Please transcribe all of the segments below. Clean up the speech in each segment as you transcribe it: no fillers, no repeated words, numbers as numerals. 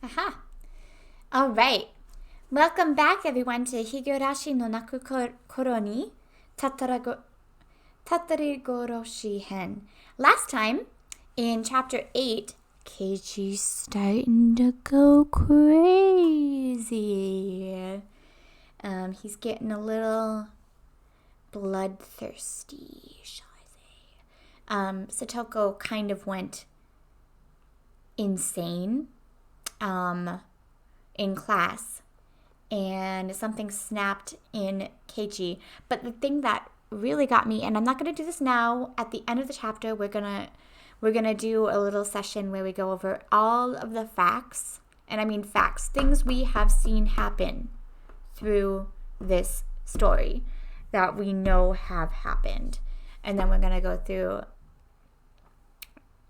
Aha. All right. Welcome back, everyone, to Higurashi no Naku Koro ni tatarigoroshi-hen. Last time, in chapter 8, Keiichi's starting to go crazy. He's getting a little bloodthirsty, shall I say. Satoko kind of went insane in class, and something snapped in Keiichi. But the thing that really got me, and I'm not going to do this now, at the end of the chapter, we're gonna do a little session where we go over all of the facts, and I mean facts, things we have seen happen through this story that we know have happened. And then we're going to go through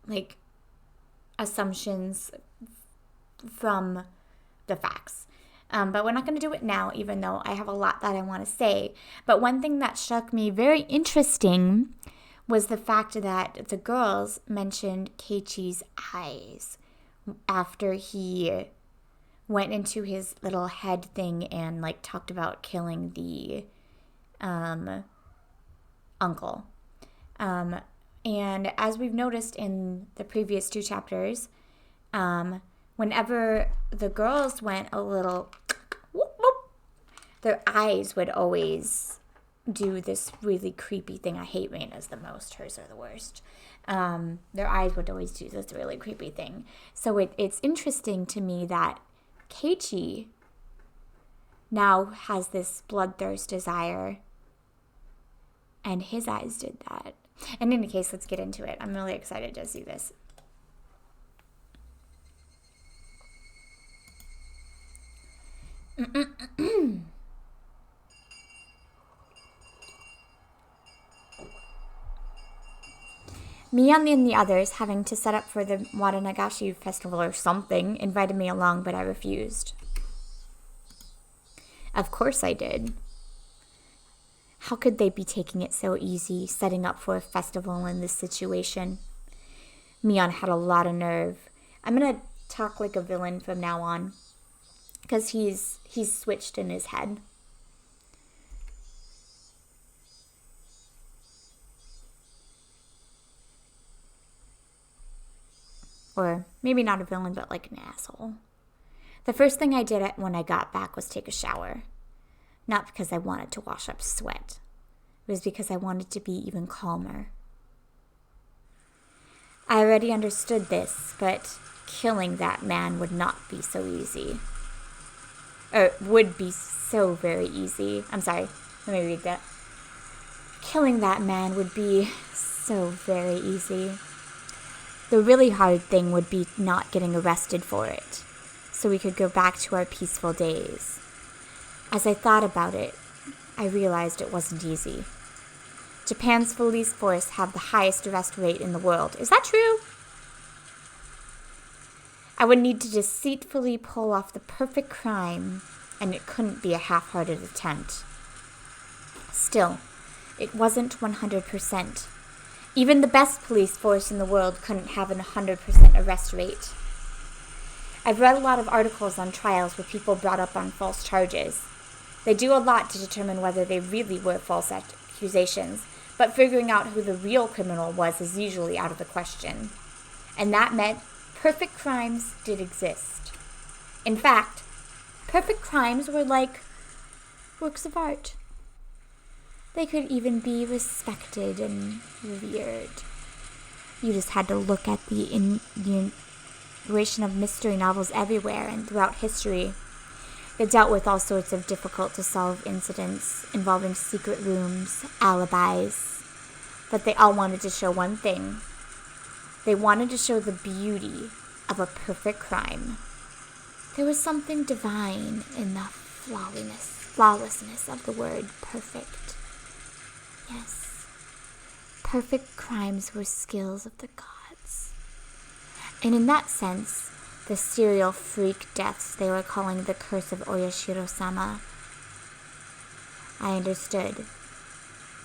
like assumptions from the facts. But we're not going to do it now, even though I have a lot that I want to say. But one thing that struck me very interesting was the fact that the girls mentioned Keiichi's eyes after he went into his little head thing and like talked about killing the uncle. And as we've noticed in the previous two chapters, whenever the girls went a little whoop, whoop, their eyes would always do this really creepy thing. I hate Reina's the most. Hers are the worst. Their eyes would always do this really creepy thing. So it's interesting to me that Keiichi now has this bloodthirst desire, and his eyes did that. And in any case, let's get into it. I'm really excited to see this. Mian and the others, having to set up for the Waranagashi festival or something, invited me along, but I refused. Of course I did. How could they be taking it so easy, setting up for a festival in this situation? Mian had a lot of nerve. I'm going to talk like a villain from now on, because he's switched in his head. Or maybe not a villain, but like an asshole. The first thing I did when I got back was take a shower. Not because I wanted to wash up sweat. It was because I wanted to be even calmer. I already understood this, but killing that man would not be so easy. Or would be so very easy. I'm sorry, let me read that. Killing that man would be so very easy. The really hard thing would be not getting arrested for it, so we could go back to our peaceful days. As I thought about it, I realized it wasn't easy. Japan's police force have the highest arrest rate in the world. Is that true? I would need to deceitfully pull off the perfect crime, and it couldn't be a half-hearted attempt. Still, it wasn't 100%. Even the best police force in the world couldn't have a 100% arrest rate. I've read a lot of articles on trials where people brought up on false charges. They do a lot to determine whether they really were false accusations, but figuring out who the real criminal was is usually out of the question. And that meant perfect crimes did exist. In fact, perfect crimes were like works of art. They could even be respected and revered. You just had to look at the inauguration of mystery novels everywhere and throughout history. They dealt with all sorts of difficult-to-solve incidents involving secret rooms, alibis, but they all wanted to show one thing. They wanted to show the beauty of a perfect crime. There was something divine in the flawlessness of the word perfect. Yes, perfect crimes were skills of the gods. And in that sense, the serial freak deaths they were calling the curse of Oyashiro-sama, I understood.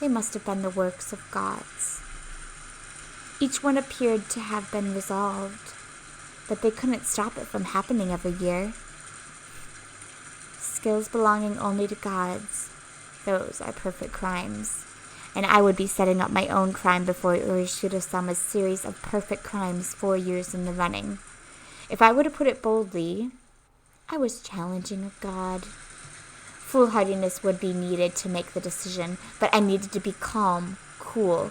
They must have been the works of gods. Each one appeared to have been resolved. but they couldn't stop it from happening every year. Skills belonging only to gods, those are perfect crimes. And I would be setting up my own crime before Urashiro-sama's series of perfect crimes 4 years in the running. If I were to put it boldly, I was challenging a god. Foolhardiness would be needed to make the decision, but I needed to be calm, cool,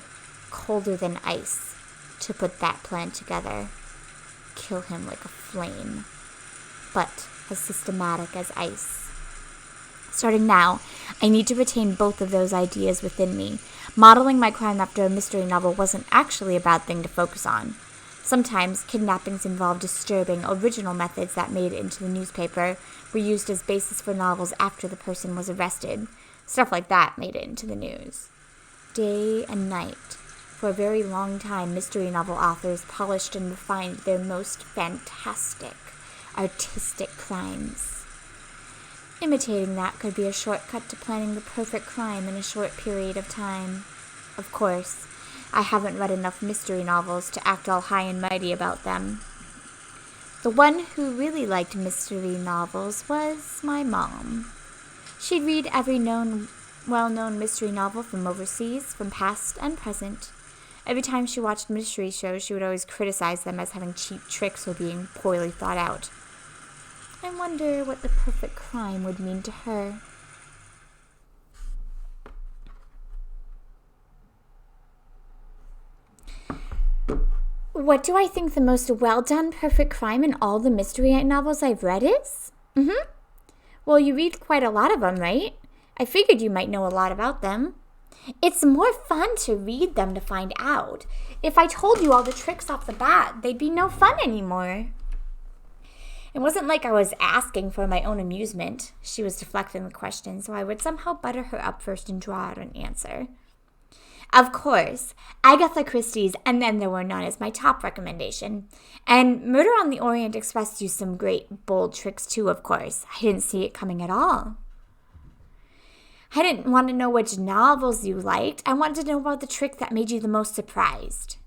colder than ice to put that plan together. Kill him like a flame, but as systematic as ice. Starting now, I need to retain both of those ideas within me. Modeling my crime after a mystery novel wasn't actually a bad thing to focus on. Sometimes, kidnappings involved disturbing, original methods that made it into the newspaper were used as basis for novels after the person was arrested. Stuff like that made it into the news. Day and night. For a very long time, mystery novel authors polished and refined their most fantastic, artistic crimes. Imitating that could be a shortcut to planning the perfect crime in a short period of time. Of course, I haven't read enough mystery novels to act all high and mighty about them. The one who really liked mystery novels was my mom. She'd read every well-known mystery novel from overseas, from past and present. Every time she watched mystery shows, she would always criticize them as having cheap tricks or being poorly thought out. I wonder what the perfect crime would mean to her. What do I think the most well-done perfect crime in all the mystery novels I've read is? Well, you read quite a lot of them, right? I figured you might know a lot about them. It's more fun to read them to find out. If I told you all the tricks off the bat, they'd be no fun anymore. It wasn't like I was asking for my own amusement. She was deflecting the question, so I would somehow butter her up first and draw out an answer. Of course, Agatha Christie's And Then There Were None is my top recommendation. And Murder on the Orient Express used some great, bold tricks too, of course. I didn't see it coming at all. I didn't want to know which novels you liked. I wanted to know about the trick that made you the most surprised.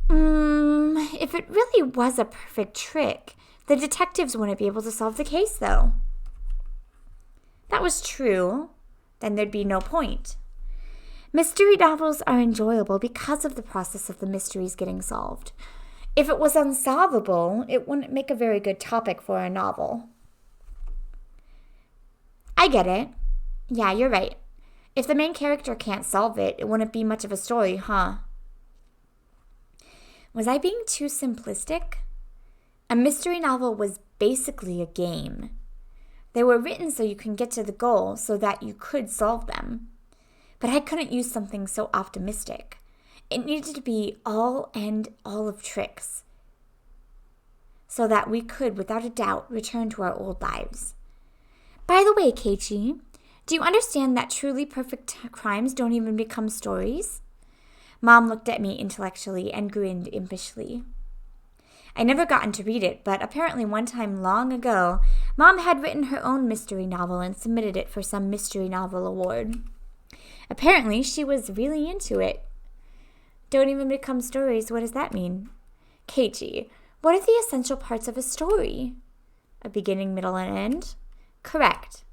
If it really was a perfect trick, the detectives wouldn't be able to solve the case, though. That was true. Then there'd be no point. Mystery novels are enjoyable because of the process of the mysteries getting solved. If it was unsolvable, it wouldn't make a very good topic for a novel. I get it. Yeah, you're right. If the main character can't solve it, it wouldn't be much of a story, huh? Was I being too simplistic? A mystery novel was basically a game. They were written so you can get to the goal so that you could solve them. But I couldn't use something so optimistic. It needed to be all of tricks so that we could, without a doubt, return to our old lives. By the way, Keiichi, do you understand that truly perfect crimes don't even become stories? Mom looked at me intellectually and grinned impishly. I never gotten to read it, but apparently one time long ago, Mom had written her own mystery novel and submitted it for some mystery novel award. Apparently, she was really into it. Don't even become stories, what does that mean? Keiichi, what are the essential parts of a story? A beginning, middle, and end? Correct.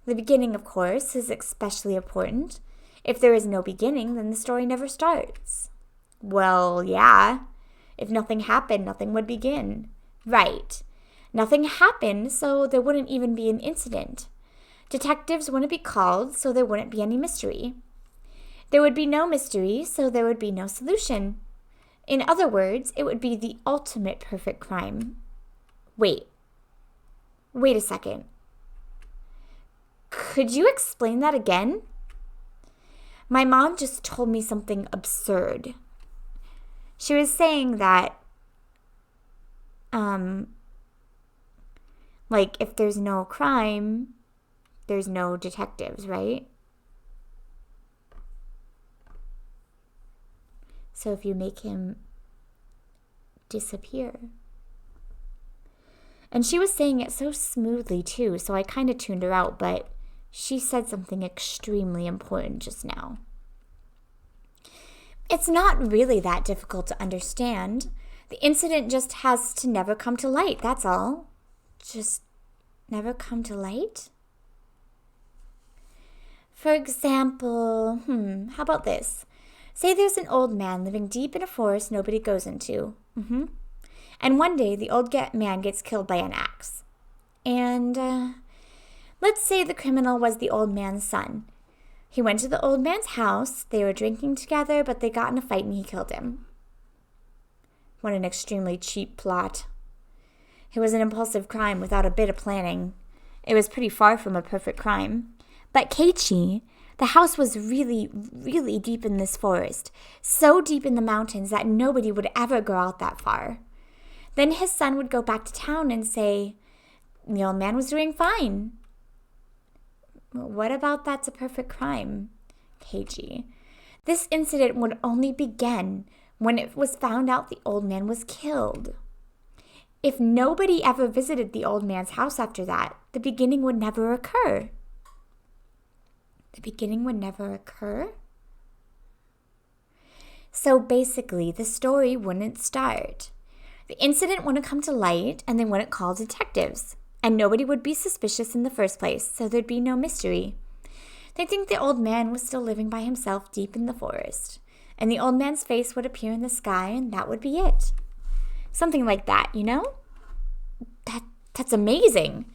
The beginning, of course, is especially important. If there is no beginning, then the story never starts. Well, yeah. If nothing happened, nothing would begin. Right. Nothing happened, so there wouldn't even be an incident. Detectives wouldn't be called, so there wouldn't be any mystery. There would be no mystery, so there would be no solution. In other words, it would be the ultimate perfect crime. Wait a second. Could you explain that again? My mom just told me something absurd. She was saying that, if there's no crime, there's no detectives, right? So if you make him disappear. And she was saying it so smoothly too, so I kind of tuned her out, but she said something extremely important just now. It's not really that difficult to understand. The incident just has to never come to light, that's all. Just never come to light? For example, how about this? Say there's an old man living deep in a forest nobody goes into. And one day the old man gets killed by an axe. And let's say the criminal was the old man's son. He went to the old man's house, they were drinking together, but they got in a fight and he killed him. What an extremely cheap plot. It was an impulsive crime without a bit of planning. It was pretty far from a perfect crime. But Keiichi, the house was really, really deep in this forest, so deep in the mountains that nobody would ever go out that far. Then his son would go back to town and say, the old man was doing fine. What about that's a perfect crime, Keiichi? This incident would only begin when it was found out the old man was killed. If nobody ever visited the old man's house after that, the beginning would never occur. The beginning would never occur? So basically, the story wouldn't start. The incident wouldn't come to light, and they wouldn't call detectives. And nobody would be suspicious in the first place, so there'd be no mystery. They'd think the old man was still living by himself deep in the forest. And the old man's face would appear in the sky, and that would be it. Something like that, you know? That's amazing.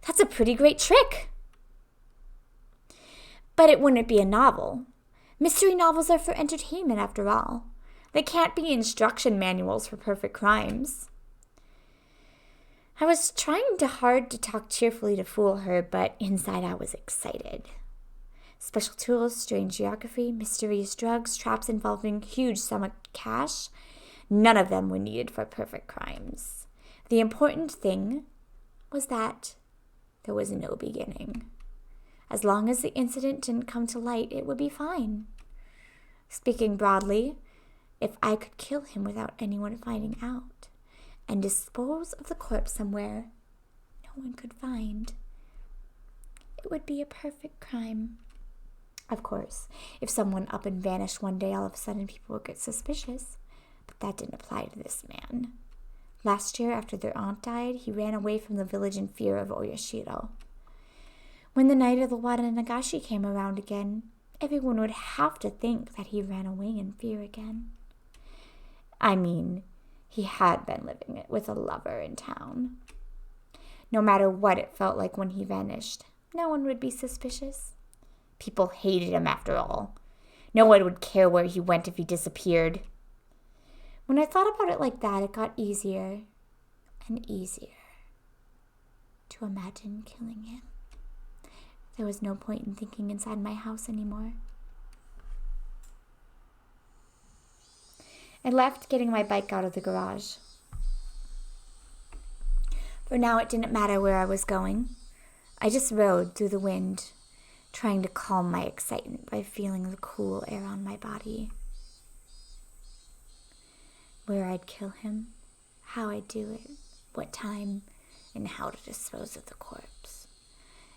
That's a pretty great trick. But it wouldn't be a novel. Mystery novels are for entertainment, after all. They can't be instruction manuals for perfect crimes. I was trying hard to talk cheerfully to fool her, but inside I was excited. Special tools, strange geography, mysterious drugs, traps involving huge sum of cash. None of them were needed for perfect crimes. The important thing was that there was no beginning. As long as the incident didn't come to light, it would be fine. Speaking broadly, if I could kill him without anyone finding out and dispose of the corpse somewhere no one could find, it would be a perfect crime. Of course, if someone up and vanished one day, all of a sudden people would get suspicious. But that didn't apply to this man. Last year, after their aunt died, he ran away from the village in fear of Oyashiro. When the night of the Nagashi came around again, everyone would have to think that he ran away in fear again. I mean, he had been living with a lover in town. No matter what it felt like when he vanished, no one would be suspicious. People hated him after all. No one would care where he went if he disappeared. When I thought about it like that, it got easier and easier to imagine killing him. There was no point in thinking inside my house anymore. I left, getting my bike out of the garage. For now, it didn't matter where I was going. I just rode through the wind, trying to calm my excitement by feeling the cool air on my body. Where I'd kill him, how I'd do it, what time, and how to dispose of the corpse.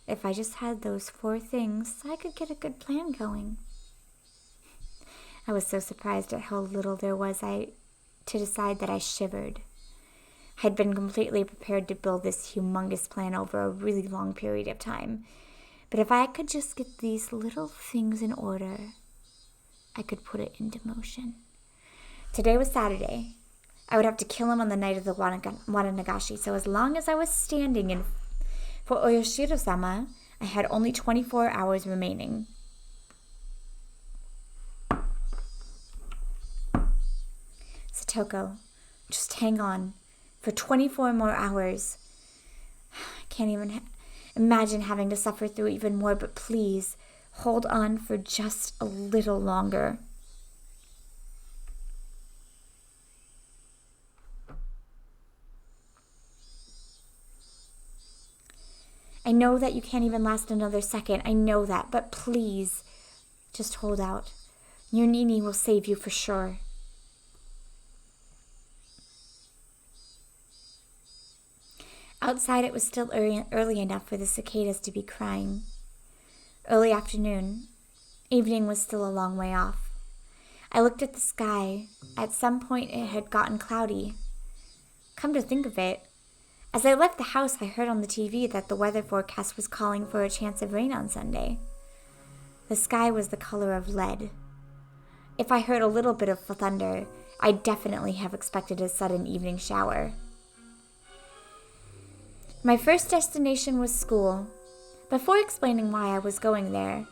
If I just had those 4 things, I could get a good plan going. I was so surprised at how little there was to decide that I shivered. I'd been completely prepared to build this humongous plan over a really long period of time. But if I could just get these little things in order, I could put it into motion. Today was Saturday. I would have to kill him on the night of the Nagashi, so as long as I was standing in for Oyashiro-sama, I had only 24 hours remaining. Satoko, just hang on for 24 more hours. I can't even imagine having to suffer through even more, but please hold on for just a little longer. I know that you can't even last another second. I know that, but please, just hold out. Your Nini will save you for sure. Outside, it was still early enough for the cicadas to be crying. Early afternoon. Evening was still a long way off. I looked at the sky. At some point, it had gotten cloudy. Come to think of it, as I left the house, I heard on the TV that the weather forecast was calling for a chance of rain on Sunday. The sky was the color of lead. If I heard a little bit of thunder, I'd definitely have expected a sudden evening shower. My first destination was school. Before explaining why I was going there,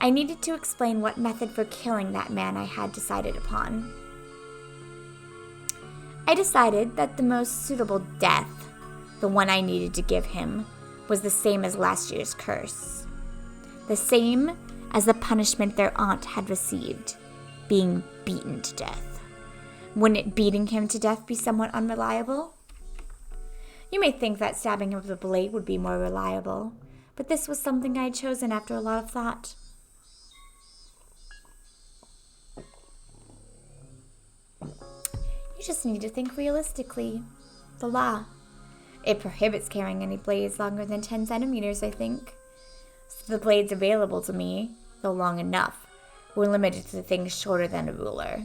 I needed to explain what method for killing that man I had decided upon. I decided that the most suitable death, the one I needed to give him, was the same as last year's curse. The same as the punishment their aunt had received, being beaten to death. Wouldn't beating him to death be somewhat unreliable? You may think that stabbing him with a blade would be more reliable, but this was something I had chosen after a lot of thought. You just need to think realistically. The law. It prohibits carrying any blades longer than 10 centimeters, I think. So the blades available to me, though long enough, were limited to things shorter than a ruler.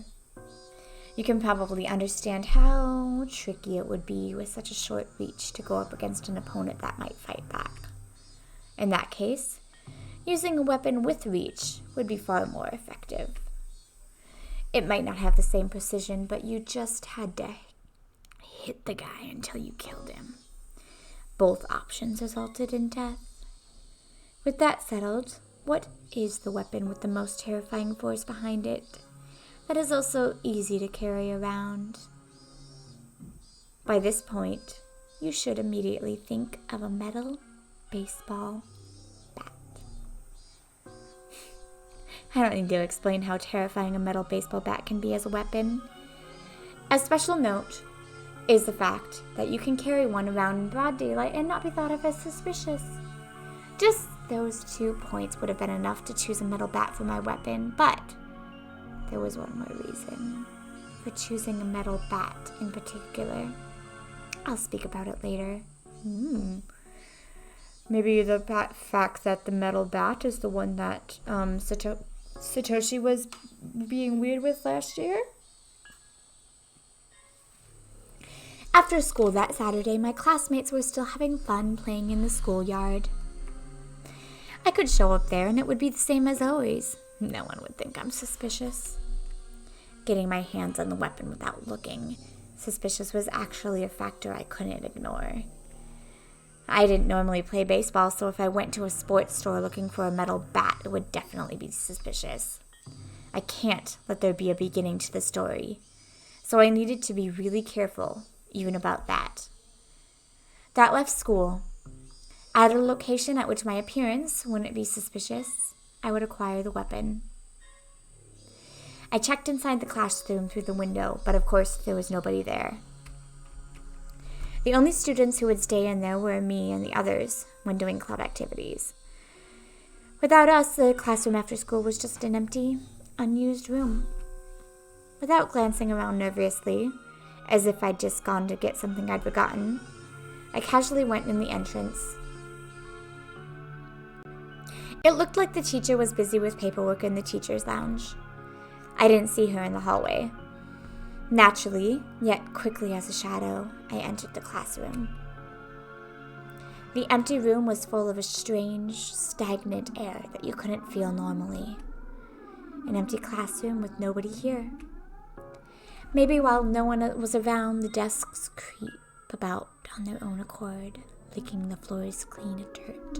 You can probably understand how tricky it would be with such a short reach to go up against an opponent that might fight back. In that case, using a weapon with reach would be far more effective. It might not have the same precision, but you just had to hit the guy until you killed him. Both options resulted in death. With that settled, what is the weapon with the most terrifying force behind it that is also easy to carry around? By this point, you should immediately think of a metal baseball bat. I don't need to explain how terrifying a metal baseball bat can be as a weapon. A special note is the fact that you can carry one around in broad daylight and not be thought of as suspicious. Just those 2 points would have been enough to choose a metal bat for my weapon, but there was one more reason for choosing a metal bat in particular. I'll speak about it later. Maybe the fact that the metal bat is the one that Satoshi was being weird with last year? After school that Saturday, my classmates were still having fun playing in the schoolyard. I could show up there and it would be the same as always. No one would think I'm suspicious. Getting my hands on the weapon without looking suspicious was actually a factor I couldn't ignore. I didn't normally play baseball, so if I went to a sports store looking for a metal bat, it would definitely be suspicious. I can't let there be a beginning to the story, so I needed to be really careful, even about that. That left school. At a location at which my appearance wouldn't be suspicious, I would acquire the weapon. I checked inside the classroom through the window, but of course there was nobody there. The only students who would stay in there were me and the others when doing club activities. Without us, the classroom after school was just an empty, unused room. Without glancing around nervously, as if I'd just gone to get something I'd forgotten, I casually went in the entrance. It looked like the teacher was busy with paperwork in the teacher's lounge. I didn't see her in the hallway. Naturally, yet quickly as a shadow, I entered the classroom. The empty room was full of a strange, stagnant air that you couldn't feel normally. An empty classroom with nobody here. Maybe while no one was around, the desks creep about on their own accord, licking the floors clean of dirt.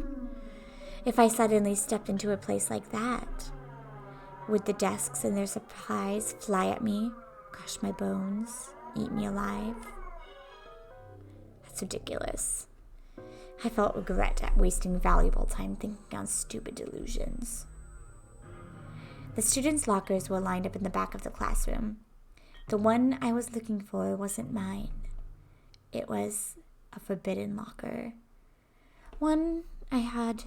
If I suddenly stepped into a place like that, would the desks and their supplies fly at me, crush my bones, eat me alive? That's ridiculous. I felt regret at wasting valuable time thinking on stupid delusions. The students' lockers were lined up in the back of the classroom. The one I was looking for wasn't mine. It was a forbidden locker. One I had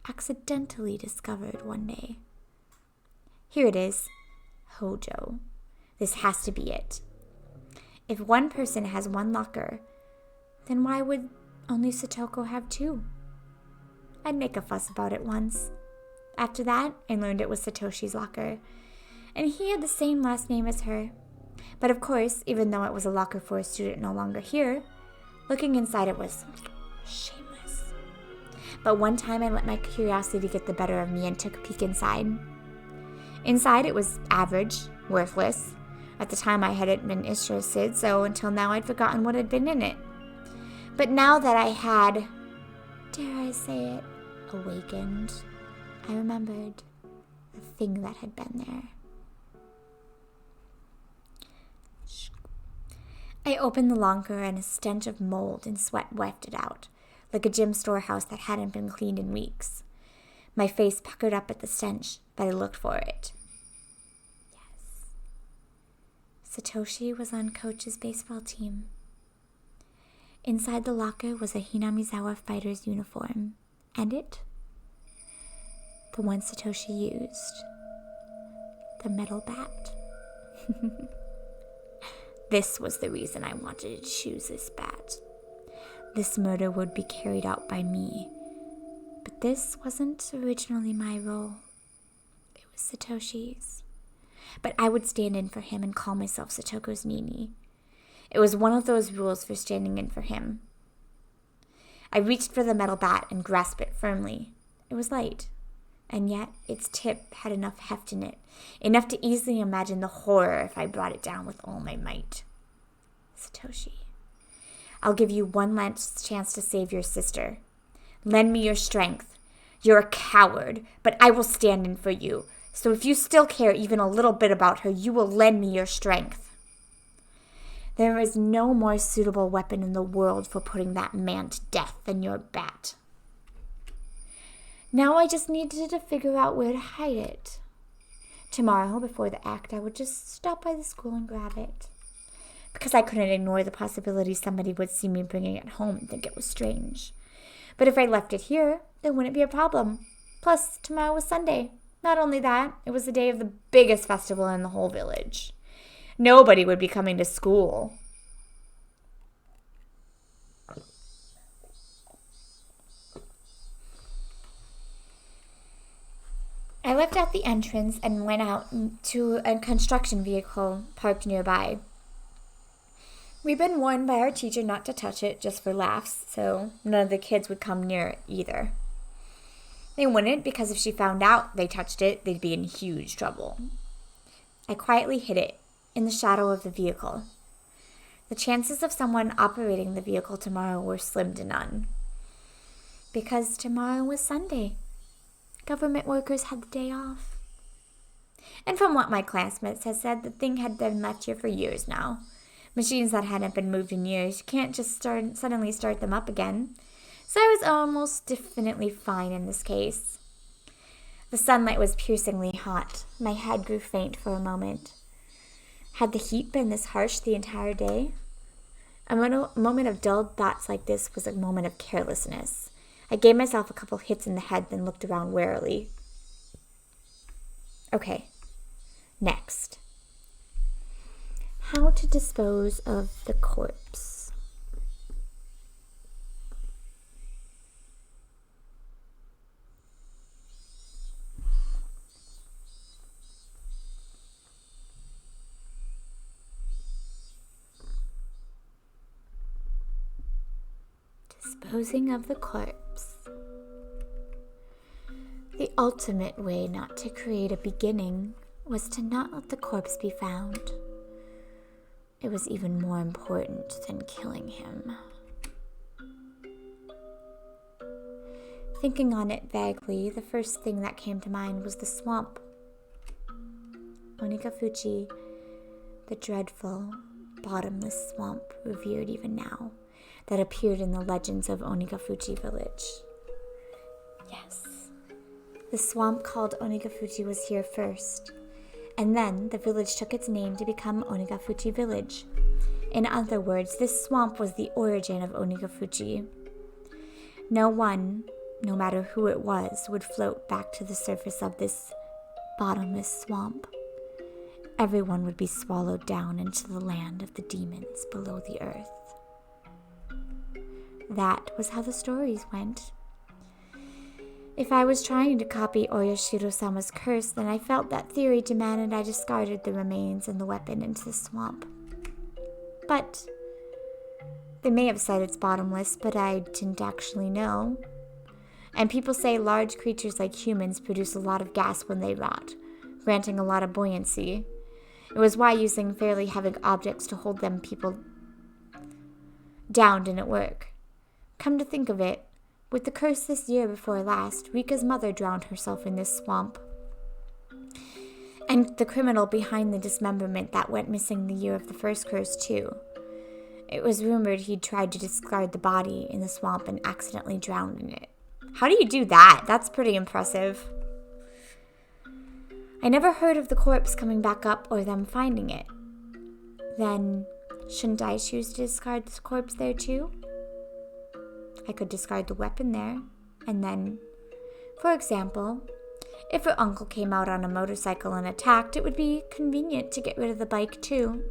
accidentally discovered one day. Here it is. Hojo. This has to be it. If one person has one locker, then why would only Satoko have two? I'd make a fuss about it once. After that, I learned it was Satoshi's locker. and he had the same last name as her. But of course, even though it was a locker for a student no longer here, looking inside it was shameless. But one time I let my curiosity get the better of me and took a peek inside. Inside it was average, worthless. At the time I hadn't been interested, so until now I'd forgotten what had been in it. But now that I had, dare I say it, awakened, I remembered the thing that had been there. I opened the locker and a stench of mold and sweat wafted out, like a gym storehouse that hadn't been cleaned in weeks. My face puckered up at the stench, but I looked for it. Yes. Satoshi was on Coach's baseball team. Inside the locker was a Hinamizawa fighter's uniform, and it, the one Satoshi used, the metal bat. This was the reason I wanted to choose this bat. This murder would be carried out by me, but this wasn't originally my role. It was Satoshi's. But I would stand in for him and call myself Satoko's Nini. It was one of those rules for standing in for him. I reached for the metal bat and grasped it firmly. It was light, and yet its tip had enough heft in it, enough to easily imagine the horror if I brought it down with all my might. Satoshi, I'll give you one last chance to save your sister. Lend me your strength. You're a coward, but I will stand in for you. So if you still care even a little bit about her, you will lend me your strength. There is no more suitable weapon in the world for putting that man to death than your bat. Now I just needed to figure out where to hide it. Tomorrow, before the act, I would just stop by the school and grab it. Because I couldn't ignore the possibility somebody would see me bringing it home and think it was strange. But if I left it here, there wouldn't be a problem. Plus, tomorrow was Sunday. Not only that, it was the day of the biggest festival in the whole village. Nobody would be coming to school. I left out the entrance and went out to a construction vehicle parked nearby. We'd been warned by our teacher not to touch it just for laughs, so none of the kids would come near it either. They wouldn't, because if she found out they touched it, they'd be in huge trouble. I quietly hid it in the shadow of the vehicle. The chances of someone operating the vehicle tomorrow were slim to none. Because tomorrow was Sunday. Government workers had the day off. And from what my classmates had said, the thing had been left here for years now. Machines that hadn't been moved in years, you can't just suddenly start them up again. So I was almost definitely fine in this case. The sunlight was piercingly hot. My head grew faint for a moment. Had the heat been this harsh the entire day? A moment of dulled thoughts like this was a moment of carelessness. I gave myself a couple hits in the head, then looked around warily. Okay, next. How to dispose of the corpse. Disposing of the corpse. The ultimate way not to create a beginning was to not let the corpse be found. It was even more important than killing him. Thinking on it vaguely, the first thing that came to mind was the swamp. Onikafuchi, the dreadful, bottomless swamp revered even now, that appeared in the legends of Onikafuchi village. Yes, the swamp called Onikafuchi was here first, and then the village took its name to become Onikafuchi Village. In other words, this swamp was the origin of Onikafuchi. No one, no matter who it was, would float back to the surface of this bottomless swamp. Everyone would be swallowed down into the land of the demons below the earth. That was how the stories went. If I was trying to copy Oyashiro-sama's curse, then I felt that theory demanded I discarded the remains and the weapon into the swamp. But they may have said it's bottomless, but I didn't actually know. And people say large creatures like humans produce a lot of gas when they rot, granting a lot of buoyancy. It was why using fairly heavy objects to hold them people down didn't work. Come to think of it, with the curse this year before last, Rika's mother drowned herself in this swamp. And the criminal behind the dismemberment that went missing the year of the first curse, too. It was rumored he'd tried to discard the body in the swamp and accidentally drowned in it. How do you do that? That's pretty impressive. I never heard of the corpse coming back up or them finding it. Then, shouldn't I choose to discard the corpse there too? I could discard the weapon there, and then, for example, if her uncle came out on a motorcycle and attacked, it would be convenient to get rid of the bike too.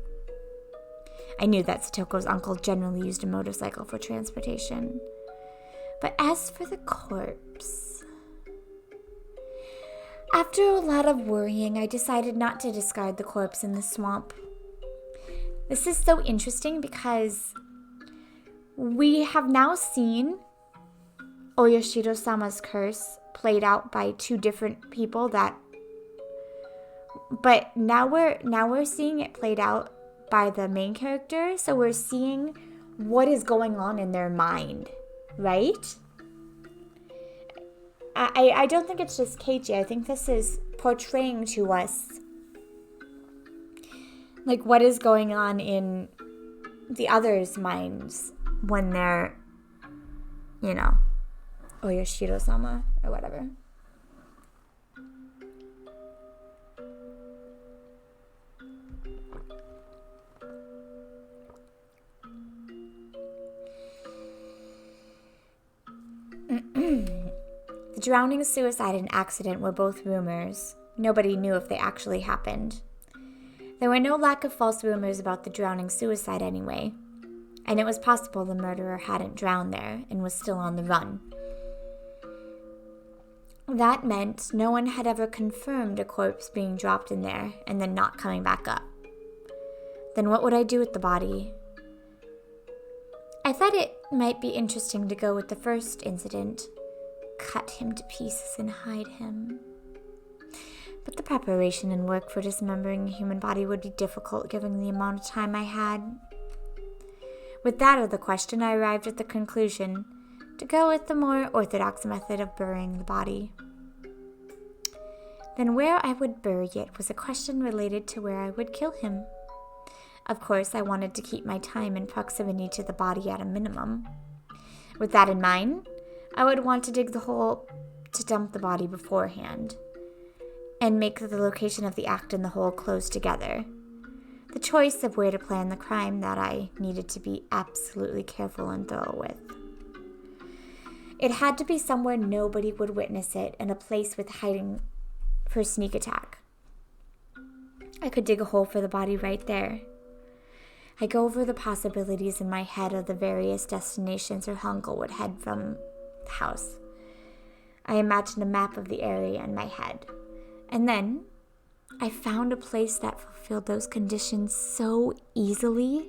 I knew that Satoko's uncle generally used a motorcycle for transportation. But as for the corpse, after a lot of worrying, I decided not to discard the corpse in the swamp. This is so interesting because we have now seen Oyashiro-sama's curse played out by two different people but now we're seeing it played out by the main character, so we're seeing what is going on in their mind, right? I don't think it's just Keiichi. I think this is portraying to us like what is going on in the others' minds when they're, Oyashiro-sama or whatever. The drowning, suicide, and accident were both rumors. Nobody knew if they actually happened. There were no lack of false rumors about the drowning suicide anyway, and it was possible the murderer hadn't drowned there and was still on the run. That meant no one had ever confirmed a corpse being dropped in there and then not coming back up. Then what would I do with the body? I thought it might be interesting to go with the first incident. Cut him to pieces and hide him. But the preparation and work for dismembering a human body would be difficult given the amount of time I had. With that out of the question, I arrived at the conclusion to go with the more orthodox method of burying the body. Then where I would bury it was a question related to where I would kill him. Of course, I wanted to keep my time and proximity to the body at a minimum. With that in mind, I would want to dig the hole to dump the body beforehand, and make the location of the act and the hole close together. The choice of where to plan the crime that I needed to be absolutely careful and thorough with. It had to be somewhere nobody would witness it and a place with hiding for a sneak attack. I could dig a hole for the body right there. I go over the possibilities in my head of the various destinations her uncle would head from the house. I imagined a map of the area in my head. And then I found a place that fulfilled those conditions so easily,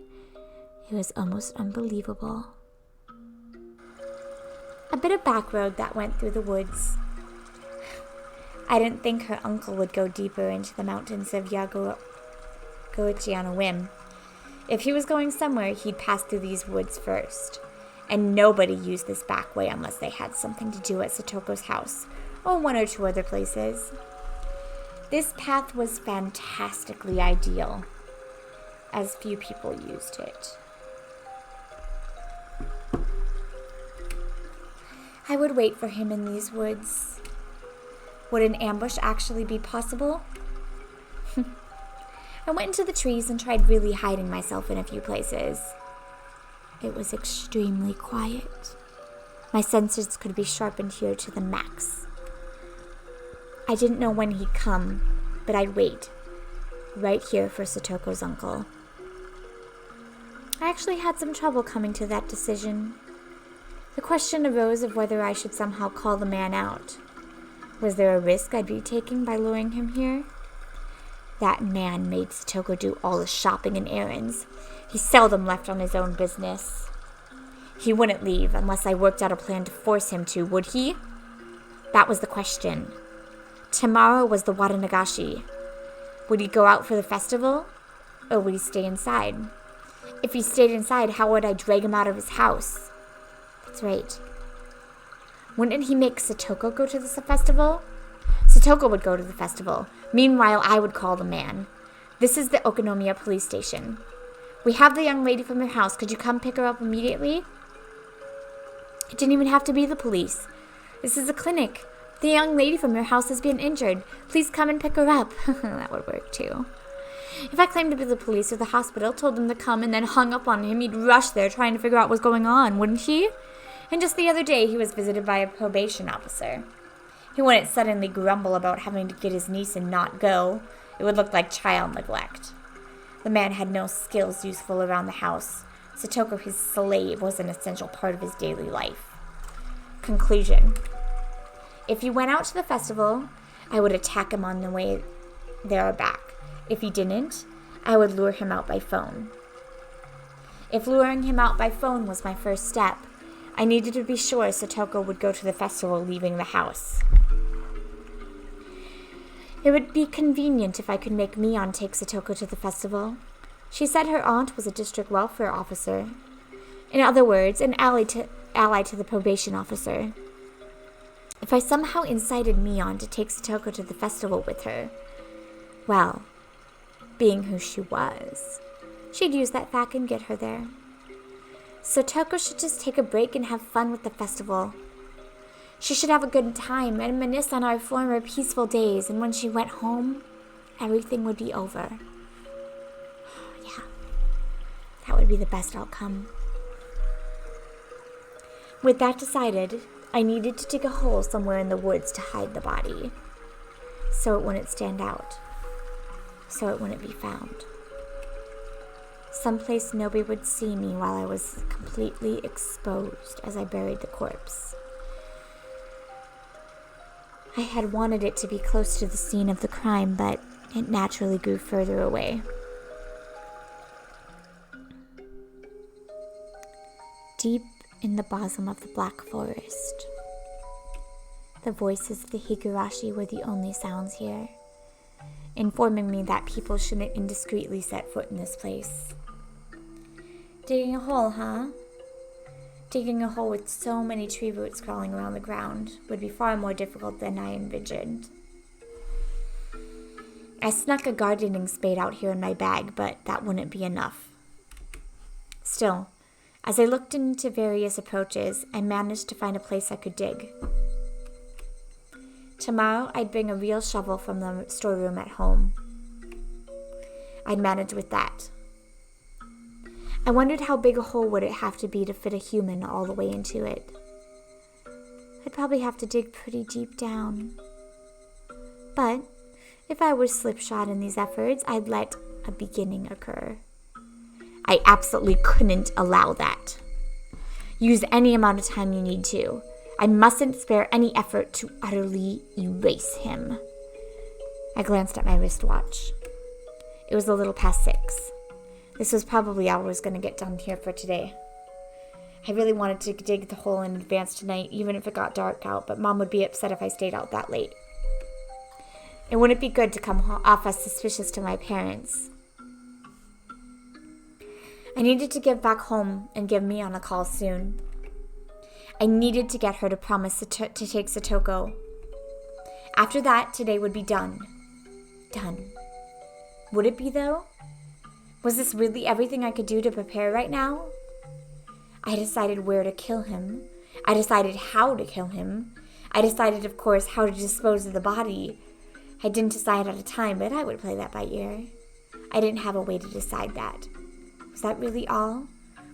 it was almost unbelievable. A bit of back road that went through the woods. I didn't think her uncle would go deeper into the mountains of Keiichi on a whim. If he was going somewhere, he'd pass through these woods first. And nobody used this back way unless they had something to do at Satoko's house, or one or two other places. This path was fantastically ideal, as few people used it. I would wait for him in these woods. Would an ambush actually be possible? I went into the trees and tried really hiding myself in a few places. It was extremely quiet. My senses could be sharpened here to the max. I didn't know when he'd come, but I'd wait, right here for Satoko's uncle. I actually had some trouble coming to that decision. The question arose of whether I should somehow call the man out. Was there a risk I'd be taking by luring him here? That man made Satoko do all the shopping and errands. He seldom left on his own business. He wouldn't leave unless I worked out a plan to force him to, would he? That was the question. Tomorrow was the Watanagashi. Would he go out for the festival? Or would he stay inside? If he stayed inside, how would I drag him out of his house? That's right. Wouldn't he make Satoko go to the festival? Satoko would go to the festival. Meanwhile, I would call the man. This is the Okonomiya police station. We have the young lady from your house. Could you come pick her up immediately? It didn't even have to be the police. This is a clinic. The young lady from your house has been injured. Please come and pick her up. That would work too. If I claimed to be the police or the hospital, told them to come, and then hung up on him, he'd rush there trying to figure out what's going on, wouldn't he? And just the other day, he was visited by a probation officer. He wouldn't suddenly grumble about having to get his niece and not go. It would look like child neglect. The man had no skills useful around the house. Satoko, his slave, was an essential part of his daily life. Conclusion. If he went out to the festival, I would attack him on the way there or back. If he didn't, I would lure him out by phone. If luring him out by phone was my first step, I needed to be sure Satoko would go to the festival leaving the house. It would be convenient if I could make Mion take Satoko to the festival. She said her aunt was a district welfare officer. In other words, an ally to the probation officer. If I somehow incited Mion to take Satoko to the festival with her, well, being who she was, she'd use that fact and get her there. Satoko should just take a break and have fun with the festival. She should have a good time and reminisce on our former peaceful days, and when she went home, everything would be over. Yeah, that would be the best outcome. With that decided, I needed to dig a hole somewhere in the woods to hide the body, so it wouldn't stand out, so it wouldn't be found. Someplace nobody would see me while I was completely exposed as I buried the corpse. I had wanted it to be close to the scene of the crime, but it naturally grew further away. Deep in the bosom of the Black Forest, the voices of the Higurashi were the only sounds here, informing me that people shouldn't indiscreetly set foot in this place. Digging a hole, huh? Digging a hole with so many tree roots crawling around the ground would be far more difficult than I envisioned. I snuck a gardening spade out here in my bag, but that wouldn't be enough. Still, as I looked into various approaches, I managed to find a place I could dig. Tomorrow, I'd bring a real shovel from the storeroom at home. I'd manage with that. I wondered how big a hole would it have to be to fit a human all the way into it. I'd probably have to dig pretty deep down. But if I was slipshod in these efforts, I'd let a beginning occur. I absolutely couldn't allow that. Use any amount of time you need to. I mustn't spare any effort to utterly erase him. I glanced at my wristwatch. It was a little past 6. This was probably all I was going to get done here for today. I really wanted to dig the hole in advance tonight, even if it got dark out, but Mom would be upset if I stayed out that late. It wouldn't be good to come off as suspicious to my parents. I needed to get back home and give Mion a call soon. I needed to get her to promise to take Satoko. After that, today would be done. Done. Would it be, though? Was this really everything I could do to prepare right now? I decided where to kill him. I decided how to kill him. I decided, of course, how to dispose of the body. I didn't decide at a time, but I would play that by ear. I didn't have a way to decide that. Was that really all?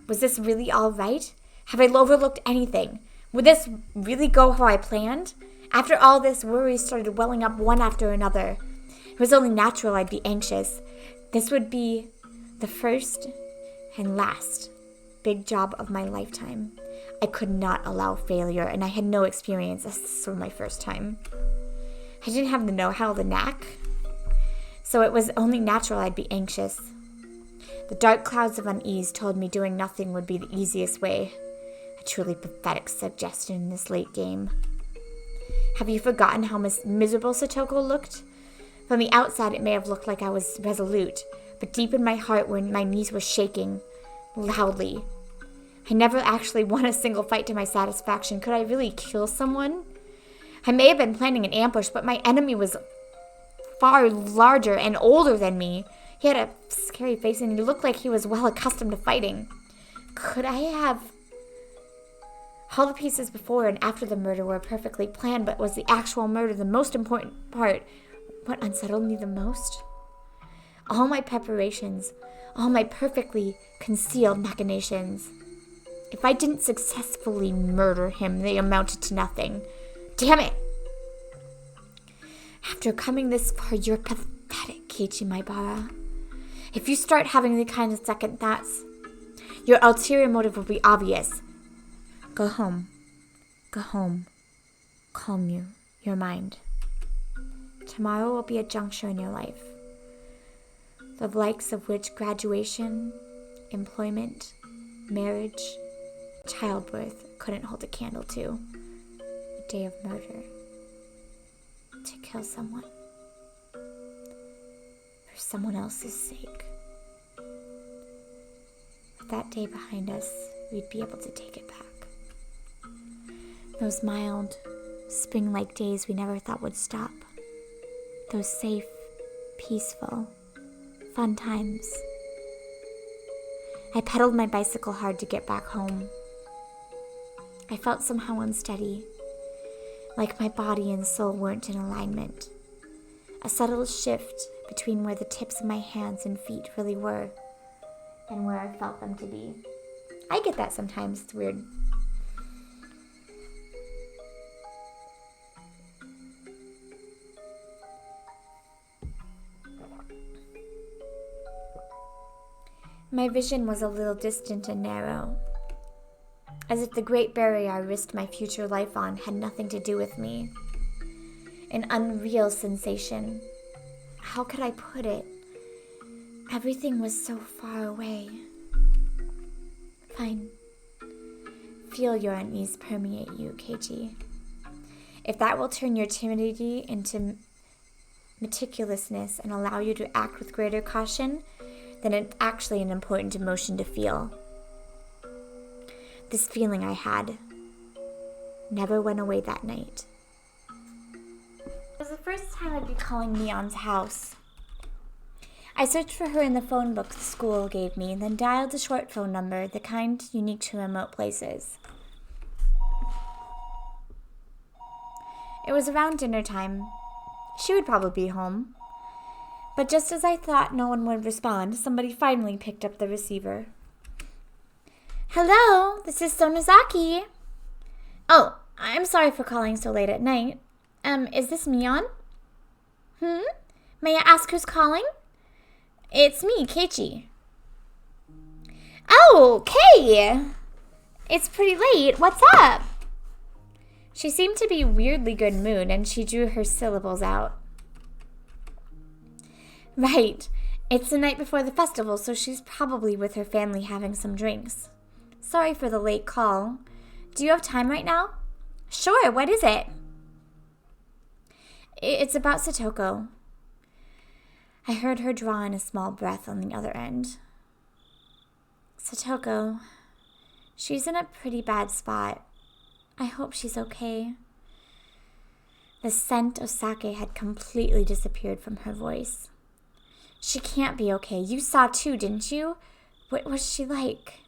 Was this really all right? Have I overlooked anything? Would this really go how I planned? After all this, worries started welling up one after another. It was only natural I'd be anxious. This would be the first and last big job of my lifetime. I could not allow failure, and I had no experience as this was my first time. I didn't have the know-how, the knack, so it was only natural I'd be anxious. The dark clouds of unease told me doing nothing would be the easiest way. A truly pathetic suggestion in this late game. Have you forgotten how miserable Satoko looked? From the outside, it may have looked like I was resolute, but deep in my heart, when my knees were shaking loudly. I never actually won a single fight to my satisfaction. Could I really kill someone? I may have been planning an ambush, but my enemy was far larger and older than me. He had a scary face, and he looked like he was well accustomed to fighting. Could I have... All the pieces before and after the murder were perfectly planned, but was the actual murder the most important part? What unsettled me the most? All my preparations, all my perfectly concealed machinations. If I didn't successfully murder him, they amounted to nothing. Damn it! After coming this far, you're pathetic, Keiichi Maibara. If you start having the kind of second thoughts, your ulterior motive will be obvious. Go home. Go home. Calm your mind. Tomorrow will be a juncture in your life, the likes of which graduation, employment, marriage, childbirth couldn't hold a candle to. A day of murder. To kill someone. For someone else's sake. With that day behind us, we'd be able to take it back. Those mild, spring-like days we never thought would stop. Those safe, peaceful, fun times. I pedaled my bicycle hard to get back home. I felt somehow unsteady, like my body and soul weren't in alignment. A subtle shift between where the tips of my hands and feet really were and where I felt them to be. I get that sometimes, it's weird. My vision was a little distant and narrow, as if the great barrier I risked my future life on had nothing to do with me. An unreal sensation. How could I put it? Everything was so far away. Fine. Feel your unease permeate you, Keiichi. If that will turn your timidity into meticulousness and allow you to act with greater caution, then it's actually an important emotion to feel. This feeling I had never went away that night. It was the first time I'd be calling Neon's house. I searched for her in the phone book the school gave me, then dialed a short phone number, the kind unique to remote places. It was around dinner time. She would probably be home. But just as I thought no one would respond, somebody finally picked up the receiver. Hello, this is Sonozaki. Oh, I'm sorry for calling so late at night. Is this Mion? May I ask who's calling? It's me, Keiichi. Oh, Kei! It's pretty late. What's up? She seemed to be weirdly good mood, and she drew her syllables out. Right. It's the night before the festival, so she's probably with her family having some drinks. Sorry for the late call. Do you have time right now? Sure, what is it? It's about Satoko. I heard her draw in a small breath on the other end. Satoko, she's in a pretty bad spot. I hope she's okay. The scent of sake had completely disappeared from her voice. She can't be okay. You saw too, didn't you? What was she like?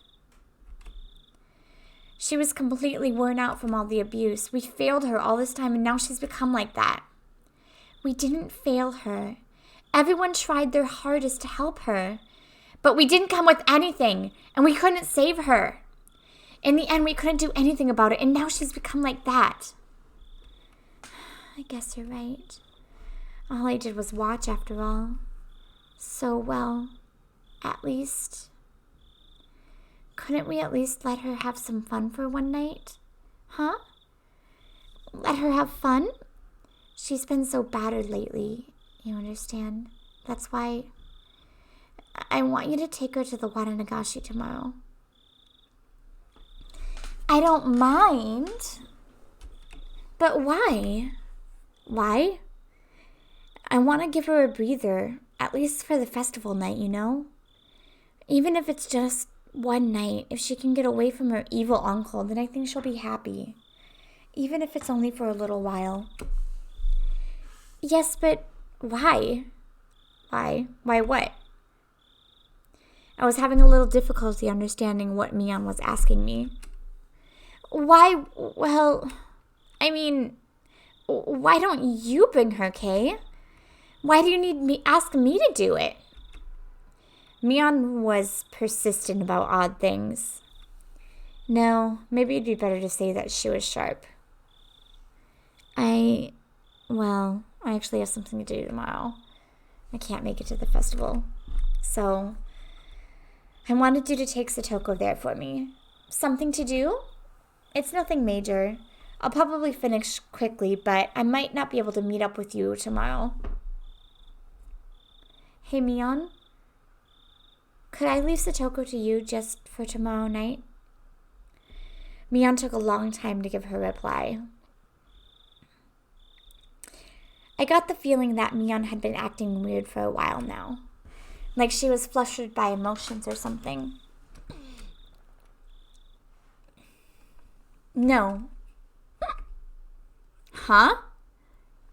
She was completely worn out from all the abuse. We failed her all this time, and now she's become like that. We didn't fail her. Everyone tried their hardest to help her. But we didn't come with anything, and we couldn't save her. In the end, we couldn't do anything about it, and now she's become like that. I guess you're right. All I did was watch, after all. So well, at least. Couldn't we at least let her have some fun for one night? Huh? Let her have fun? She's been so battered lately, you understand? That's why I want you to take her to the Waranagashi tomorrow. I don't mind. But why? Why? I want to give her a breather, at least for the festival night, you know? Even if it's just one night, if she can get away from her evil uncle, then I think she'll be happy. Even if it's only for a little while. Yes, but why? Why? Why what? I was having a little difficulty understanding what Mion was asking me. Why? Well, I mean, why don't you bring her, Kei? Why do you need ask me to do it? Mion was persistent about odd things. No, maybe it'd be better to say that she was sharp. I actually have something to do tomorrow. I can't make it to the festival. So, I wanted you to take Satoko there for me. Something to do? It's nothing major. I'll probably finish quickly, but I might not be able to meet up with you tomorrow. Hey, Mion? Could I leave Satoko to you just for tomorrow night? Mion took a long time to give her reply. I got the feeling that Mion had been acting weird for a while now. Like she was flustered by emotions or something. No. Huh?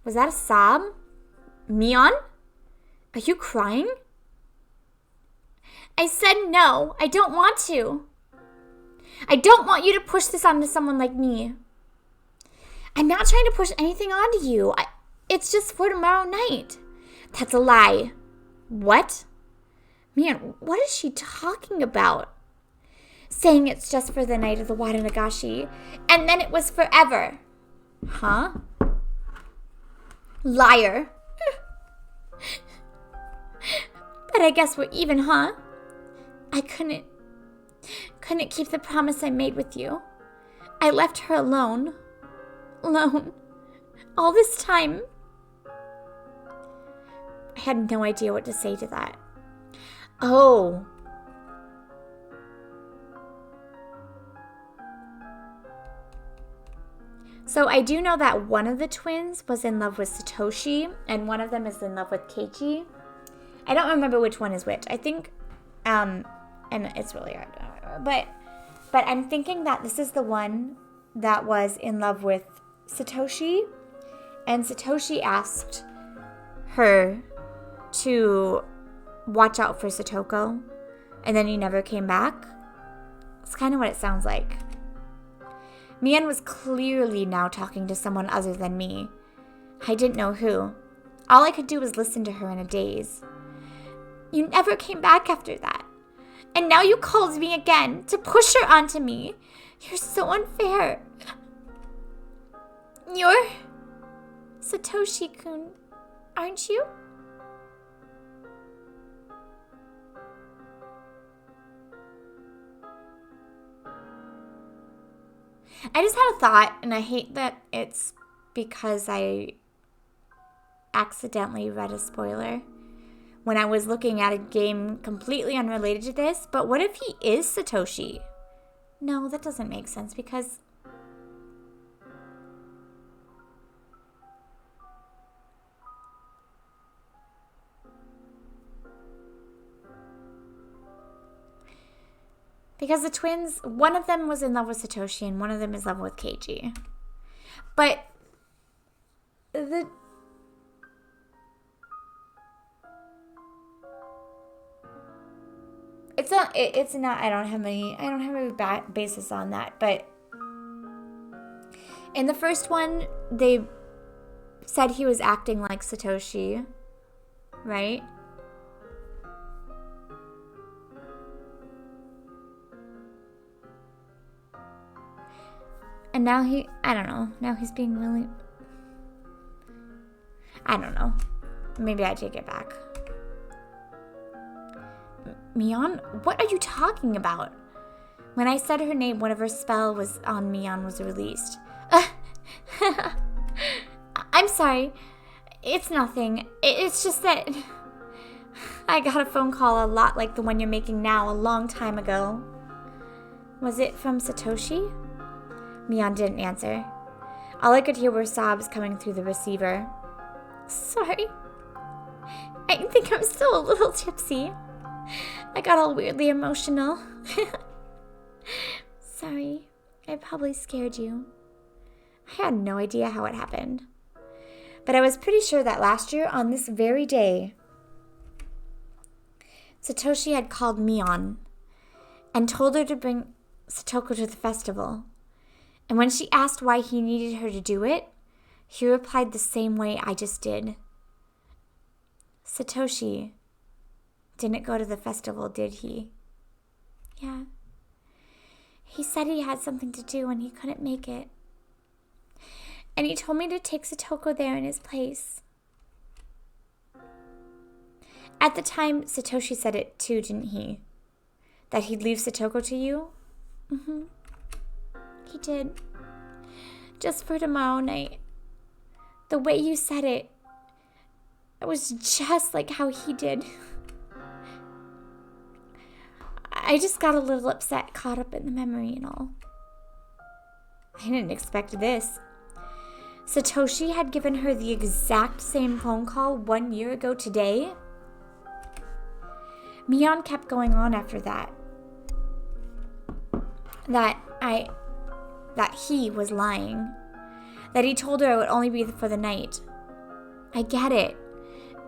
Was that a sob? Mion? Are you crying? I said no. I don't want to. I don't want you to push this onto someone like me. I'm not trying to push anything onto you. It's just for tomorrow night. That's a lie. What? Man, what is she talking about? Saying it's just for the night of the Waranagashi, and then it was forever. Huh? Liar. But I guess we're even, huh? I couldn't keep the promise I made with you. I left her alone. Alone. All this time. I had no idea what to say to that. Oh. So I do know that one of the twins was in love with Satoshi, and one of them is in love with Keiichi. I don't remember which one is which. I think, and it's really hard to remember. But I'm thinking that this is the one that was in love with Satoshi, and Satoshi asked her to watch out for Satoko, and then he never came back. It's kind of what it sounds like. Mion was clearly now talking to someone other than me. I didn't know who. All I could do was listen to her in a daze. You never came back after that. And now you called me again to push her onto me. You're so unfair. You're Satoshi-kun, aren't you? I just had a thought, and I hate that it's because I accidentally read a spoiler when I was looking at a game completely unrelated to this. But what if he is Satoshi? No, that doesn't make sense because the twins, one of them was in love with Satoshi and one of them is in love with Keiichi. But it's not, I don't have a basis on that, but in the first one, they said he was acting like Satoshi, right? And now I don't know. Now he's being really... I don't know. Maybe I take it back. Mion? What are you talking about? When I said her name, whatever spell was on Mion was released. I'm sorry. It's nothing. It's just that I got a phone call a lot like the one you're making now a long time ago. Was it from Satoshi? Mion didn't answer. All I could hear were sobs coming through the receiver. Sorry. I think I'm still a little tipsy. I got all weirdly emotional. Sorry. I probably scared you. I had no idea how it happened. But I was pretty sure that last year, on this very day, Satoshi had called Mion and told her to bring Satoko to the festival. And when she asked why he needed her to do it, he replied the same way I just did. Satoshi didn't go to the festival, did he? Yeah. He said he had something to do and he couldn't make it. And he told me to take Satoko there in his place. At the time, Satoshi said it too, didn't he? That he'd leave Satoko to you? Mm-hmm. He did. Just for tomorrow night. The way you said it was just like how he did. I just got a little upset, caught up in the memory and all. I didn't expect this. Satoshi had given her the exact same phone call 1 year ago today. Mion kept going on after that. That he was lying. That he told her it would only be for the night. I get it.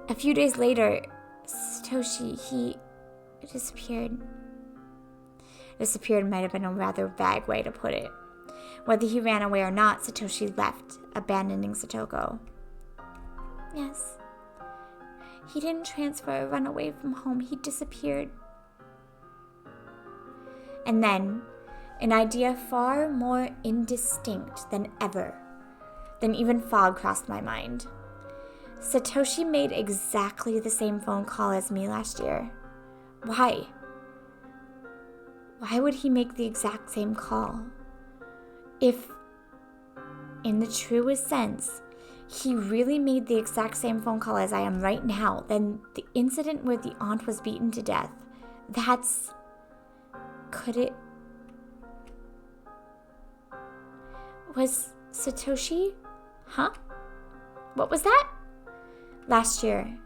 A few days later, Satoshi, he disappeared. Disappeared might have been a rather vague way to put it. Whether he ran away or not, Satoshi left, abandoning Satoko. Yes. He didn't transfer or run away from home. He disappeared. And then, an idea far more indistinct than even fog crossed my mind. Satoshi made exactly the same phone call as me last year. Why? Why would he make the exact same call? If, in the truest sense, he really made the exact same phone call as I am right now, then the incident where the aunt was beaten to death, could it... Was Satoshi? Huh? What was that? Last year,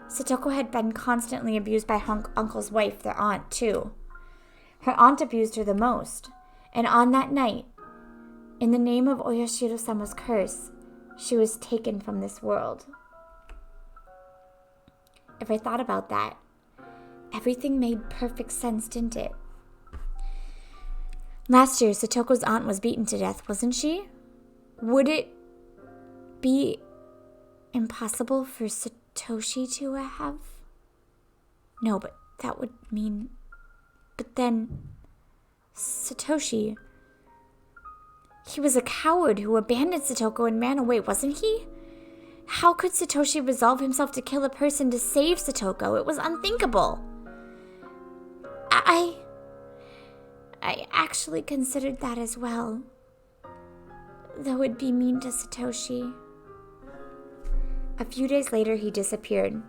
Satoko had been constantly abused by Uncle's wife, their aunt, too. Her aunt abused her the most, and on that night, in the name of Oyashiro-sama's curse, she was taken from this world. If I thought about that, everything made perfect sense, didn't it? Last year, Satoko's aunt was beaten to death, wasn't she? Would it be impossible for Satoshi to have? No, but that would mean... But then, Satoshi... He was a coward who abandoned Satoko and ran away, wasn't he? How could Satoshi resolve himself to kill a person to save Satoko? It was unthinkable. I actually considered that as well. Though it'd be mean to Satoshi. A few days later, he disappeared.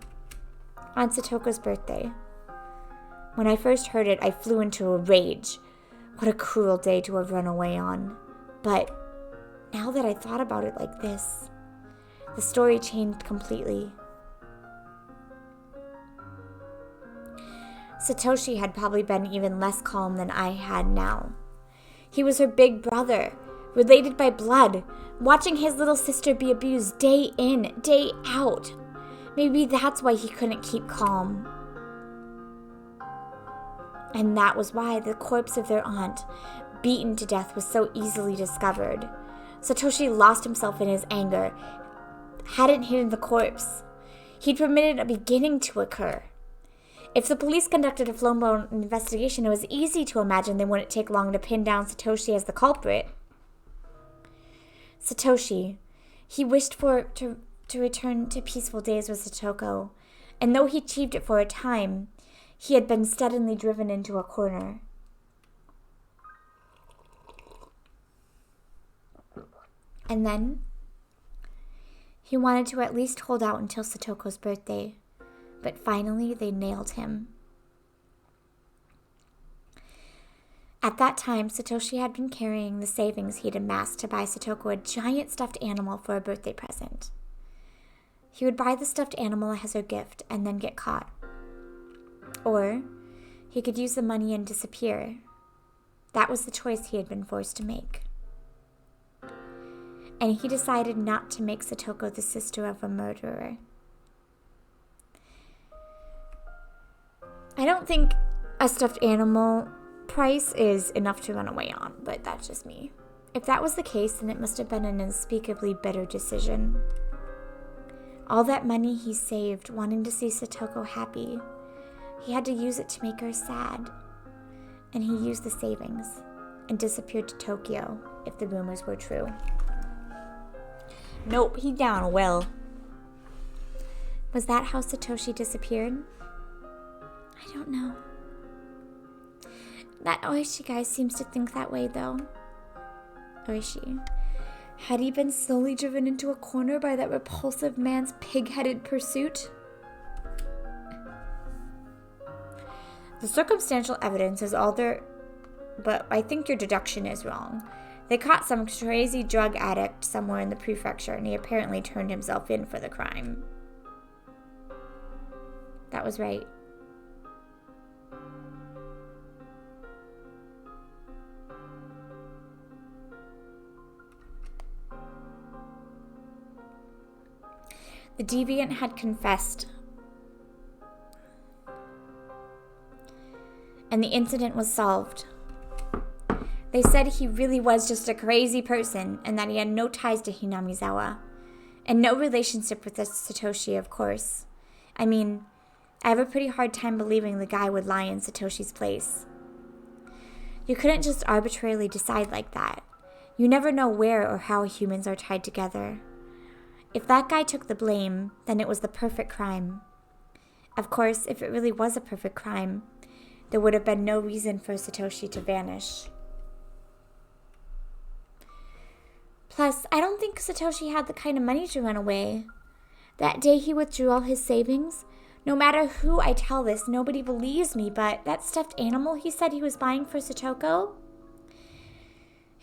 On Satoko's birthday. When I first heard it, I flew into a rage. What a cruel day to have run away on. But now that I thought about it like this, the story changed completely. Satoshi had probably been even less calm than I had now. He was her big brother, related by blood, watching his little sister be abused day in, day out. Maybe that's why he couldn't keep calm. And that was why the corpse of their aunt, beaten to death, was so easily discovered. Satoshi lost himself in his anger, hadn't hidden the corpse. He'd permitted a beginning to occur. If the police conducted a full-blown investigation, it was easy to imagine they wouldn't take long to pin down Satoshi as the culprit. Satoshi, he wished to return to peaceful days with Satoko, and though he achieved it for a time, he had been steadily driven into a corner. And then, He wanted to at least hold out until Satoko's birthday, but finally they nailed him. At that time, Satoshi had been carrying the savings he'd amassed to buy Satoko a giant stuffed animal for a birthday present. He would buy the stuffed animal as her gift and then get caught. Or he could use the money and disappear. That was the choice he had been forced to make. And he decided not to make Satoko the sister of a murderer. I don't think a stuffed animal price is enough to run away on, but that's just me. If that was the case, then it must have been an unspeakably bitter decision. All that money he saved, wanting to see Satoko happy, he had to use it to make her sad. And he used the savings and disappeared to Tokyo, if the rumors were true. Nope, he down a well. Was that how Satoshi disappeared? I don't know. That Oishi guy seems to think that way, though. Oishi. Had he been slowly driven into a corner by that repulsive man's pig-headed pursuit? The circumstantial evidence is all there, but I think your deduction is wrong. They caught some crazy drug addict somewhere in the prefecture, and he apparently turned himself in for the crime. That was right. The deviant had confessed, and the incident was solved. They said he really was just a crazy person and that he had no ties to Hinamizawa, and no relationship with Satoshi, of course. I mean, I have a pretty hard time believing the guy would lie in Satoshi's place. You couldn't just arbitrarily decide like that. You never know where or how humans are tied together. If that guy took the blame, then it was the perfect crime. Of course, if it really was a perfect crime, there would have been no reason for Satoshi to vanish. Plus, I don't think Satoshi had the kind of money to run away. That day he withdrew all his savings. No matter who I tell this, nobody believes me, but that stuffed animal he said he was buying for Satoko,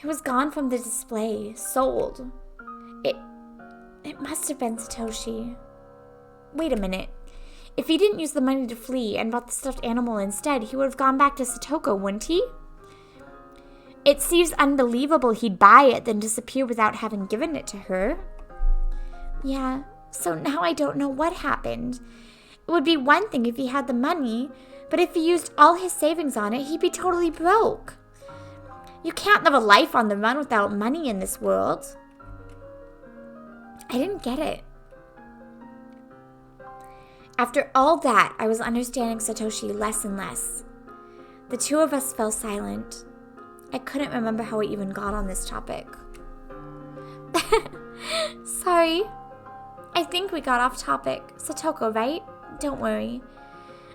it was gone from the display, sold. It must have been Satoshi. Wait a minute. If he didn't use the money to flee and bought the stuffed animal instead, he would have gone back to Satoko, wouldn't he? It seems unbelievable he'd buy it, then disappear without having given it to her. Yeah, so now I don't know what happened. It would be one thing if he had the money, but if he used all his savings on it, he'd be totally broke. You can't live a life on the run without money in this world. I didn't get it. After all that, I was understanding Satoshi less and less. The two of us fell silent. I couldn't remember how we even got on this topic. Sorry. I think we got off topic. Satoko, right? Don't worry.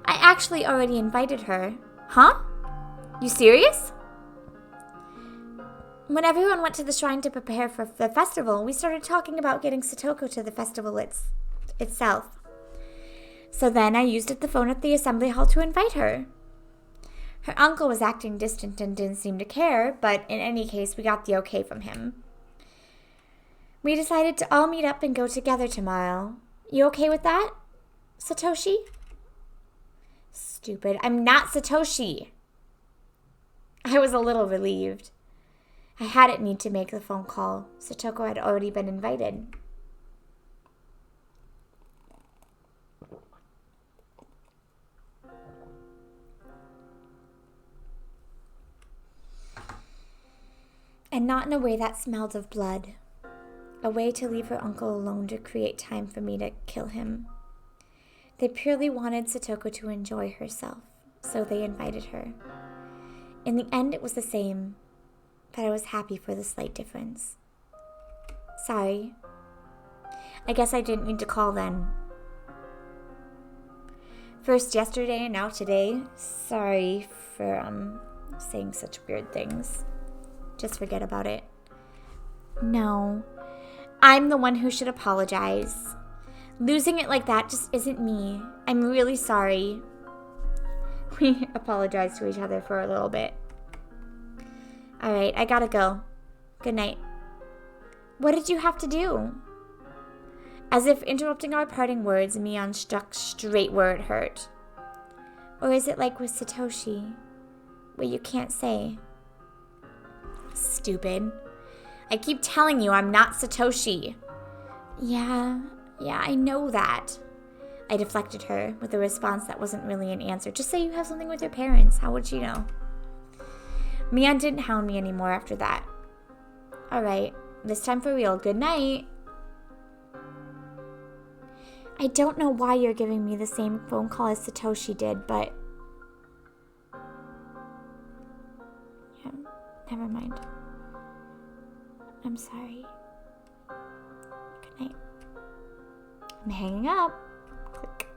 I actually already invited her. Huh? You serious? When everyone went to the shrine to prepare for the festival, we started talking about getting Satoko to the festival itself. So then I used the phone at the assembly hall to invite her. Her uncle was acting distant and didn't seem to care, but in any case, we got the okay from him. We decided to all meet up and go together tomorrow. You okay with that, Satoshi? Stupid. I'm not Satoshi. I was a little relieved. I hadn't need to make the phone call. Satoko had already been invited. And not in a way that smelled of blood. A way to leave her uncle alone to create time for me to kill him. They purely wanted Satoko to enjoy herself, so they invited her. In the end, it was the same, but I was happy for the slight difference. Sorry. I guess I didn't need to call then. First yesterday and now today. Sorry for saying such weird things. Just forget about it. No. I'm the one who should apologize. Losing it like that just isn't me. I'm really sorry. We apologized to each other for a little bit. All right, I gotta go. Good night. What did you have to do? As if interrupting our parting words, Mion struck straight where it hurt. Or is it like with Satoshi, where you can't say? Stupid. I keep telling you I'm not Satoshi. Yeah, I know that. I deflected her with a response that wasn't really an answer. Just say you have something with your parents. How would she know? Mion didn't hound me anymore after that. All right, this time for real. Good night. I don't know why you're giving me the same phone call as Satoshi did, but... yeah, never mind. I'm sorry. Good night. I'm hanging up. Click.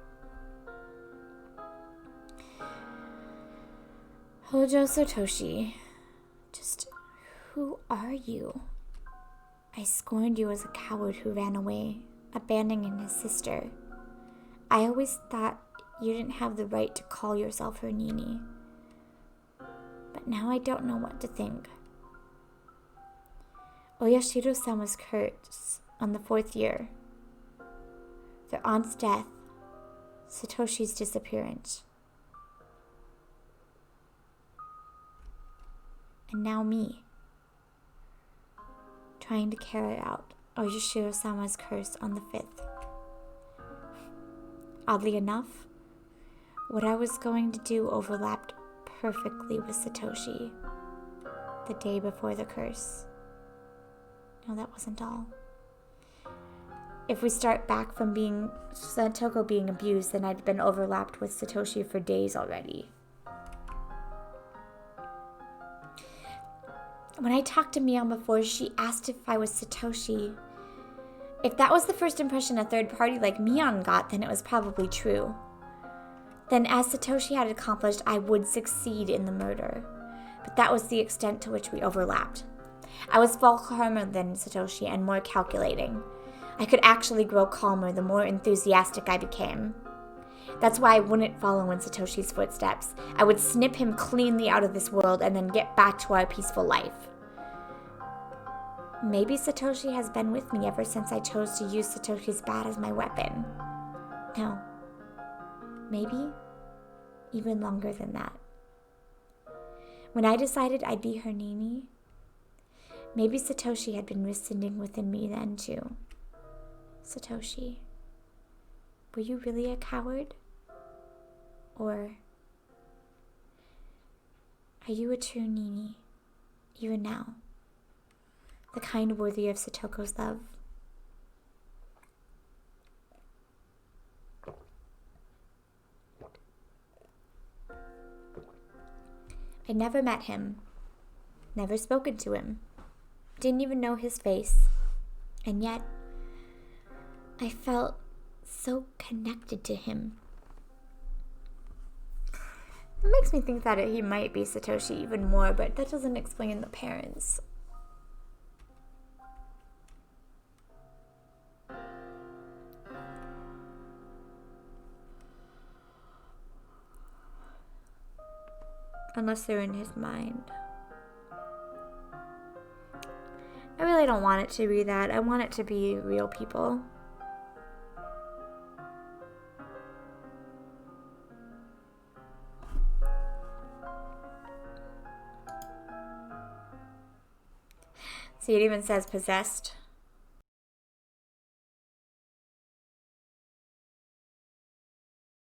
Hojo Satoshi, just who are you? I scorned you as a coward who ran away, abandoning his sister. I always thought you didn't have the right to call yourself her Nini. But now I don't know what to think. Oyashiro-sama's curse on the 4th year. Their aunt's death. Satoshi's disappearance. And now me. Trying to carry out Oyashiro-sama's curse on the 5th. Oddly enough, what I was going to do overlapped perfectly with Satoshi the day before the curse. No, that wasn't all. If we start back from Satoko being abused, then I'd been overlapped with Satoshi for days already. When I talked to Mion before, she asked if I was Satoshi. If that was the first impression a third party like Mion got, then it was probably true. Then as Satoshi had accomplished, I would succeed in the murder. But that was the extent to which we overlapped. I was far calmer than Satoshi and more calculating. I could actually grow calmer the more enthusiastic I became. That's why I wouldn't follow in Satoshi's footsteps. I would snip him cleanly out of this world and then get back to our peaceful life. Maybe Satoshi has been with me ever since I chose to use Satoshi's bat as my weapon. No. Maybe even longer than that. When I decided I'd be her Nini, maybe Satoshi had been rescinding within me then too. Satoshi, were you really a coward? Or are you a true Nini, even now? The kind worthy of Satoko's love? I'd never met him, never spoken to him, didn't even know his face, and yet I felt so connected to him. It makes me think that he might be Satoshi even more, but that doesn't explain the parents. Unless they're in his mind. I really don't want it to be that. I want it to be real people. See, it even says possessed.